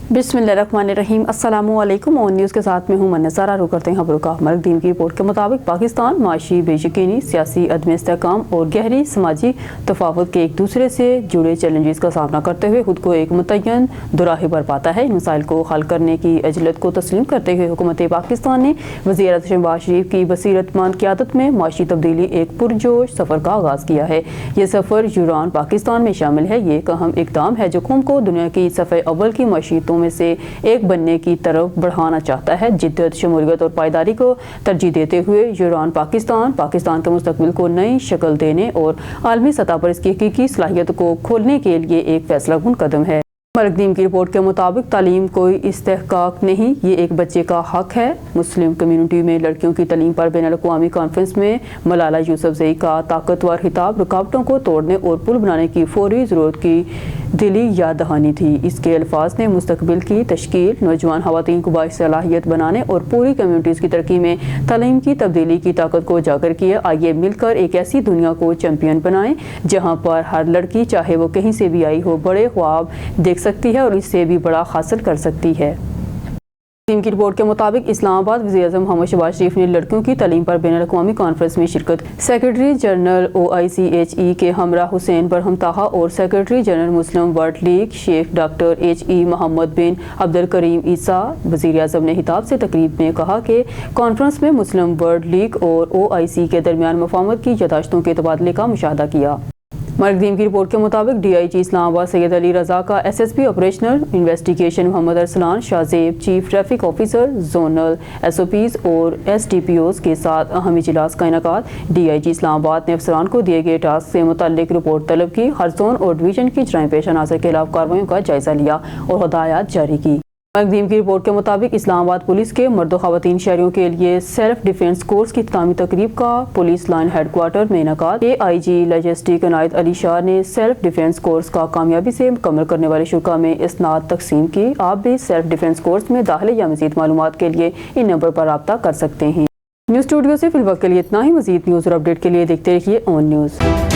बिस्मिल्लाहिर्रहमानिर्रहीम। अस्सलामु अलैकुम। ऑन न्यूज़ के साथ में हूँ मन्नसारा। रुक करते हैं खबरों का। मलिक दीन की रिपोर्ट के मुताबिक पाकिस्तान माशी बेयकीनी, सियासी अदम इस्तेहकाम और गहरी समाजी तफावत के एक दूसरे से जुड़े चैलेंजेस का सामना करते हुए खुद को एक मुतय्यन दुराहे पर पाता है। इन मसाइल को हल करने की अजलत को तस्लीम करते हुए हुकूमत पाकिस्तान ने वज़ीर आज़म शहबाज शरीफ की बसीरतमंद क़यादत में माशी तब्दीली एक पुरजोश सफ़र का आगाज़ किया है। ये सफ़र यूरान पाकिस्तान में शामिल है। ये एक अहम इक़दाम है जो कौम को दुनिया की सफ़े अव्वल की मशीतों में से एक बनने की तरफ बढ़ाना चाहता है। जिद्दत, शमूलियत और पायदारी को तरजीह देते हुए यूरान पाकिस्तान के मुस्तकबिल को नई शक्ल देने और आलमी सतह पर इसकी हकीकी सलाहियत को खोलने के लिए एक फैसलाकुन कदम है। मलिक दीन की रिपोर्ट के मुताबिक तालीम कोई इस्तेहकाक नहीं, ये एक बच्चे का हक है। मुस्लिम कम्युनिटी में लड़कियों की तालीम पर बैनुल-अक़वामी कॉन्फ्रेंस में मलाला यूसुफ़ज़ई का ताकतवर खिताब रुकावटों को तोड़ने और पुल बनाने की फौरी ज़रूरत की दिली याद दहानी थी। इसके अल्फाज ने मुस्तकबिल की तश्कील, नौजवान ख़वातीन को बाइसलाहियत बनाने और पूरी कम्युनिटीज़ की तरक्की में तालीम की तब्दीली की ताकत को उजागर किया। आइए मिलकर एक ऐसी दुनिया को चैंपियन बनाएं जहाँ पर हर लड़की, चाहे वो कहीं से भी आई हो, बड़े ख्वाब देख सकती है और इससे भी बड़ा हासिल कर सकती है। टीम की रिपोर्ट के मुताबिक इस्लामाबाद वज़ीर आज़म मोहम्मद शहबाज शरीफ ने लड़कियों की तालीम पर बैनुल-अक़वामी कॉन्फ्रेंस में शिरकत। सेक्रेटरी जनरल OICHE के हमरा हुसैन बरहम ताहा और secretary general Muslim World League Sheikh doctor HE Mohammad bin Abdul Karim Issa वज़ीर आज़म ने हिताब से तकरीब में कहा कि कॉन्फ्रेंस में मुस्लिम वर्ल्ड लीग और OIC के दरमियान मफाहमत की यादाश्तों के तबादले का मुशाहदा किया। मलिक दीन की रिपोर्ट के मुताबिक DIG इस्लामाबाद सैयद अली रज़ा का SSP operational investigation Mohammad Arsalan Shahzeb chief traffic officer zonal SOPs और SDPOs के साथ अहम इजलास का इनेकाद। DIG इस्लामाबाद ने अफसरान को दिए गए टास्क से मुतल्लिक रिपोर्ट तलब की, हर जोन और डिवीजन की जराइम पेश अनासर के खिलाफ कार्रवाइयों का जायजा लिया और हदायत जारी की। मलिक दीन की रिपोर्ट के मुताबिक इस्लामाबाद पुलिस के मर्द व ख़वातीन शहरियों के लिए सेल्फ डिफेंस कोर्स की इख्तितामी तकरीब का पुलिस लाइन हेडक्वार्टर में इनेकाद। AIG लॉजिस्टिक इनायत अली शाह ने सेल्फ डिफेंस कोर्स का कामयाबी से मुकम्मल करने वाले शुरा में इसनाद तकसीम की। आप भी सेल्फ डिफेंस कोर्स में दाखिले या मज़ीद मालूमात के लिए इन नंबर पर रब्ता कर सकते हैं। न्यूज़ स्टूडियो से फिलहाल के लिए इतना ही। मज़ीद न्यूज़ और अपडेट के लिए देखते रहिए ऑन न्यूज़।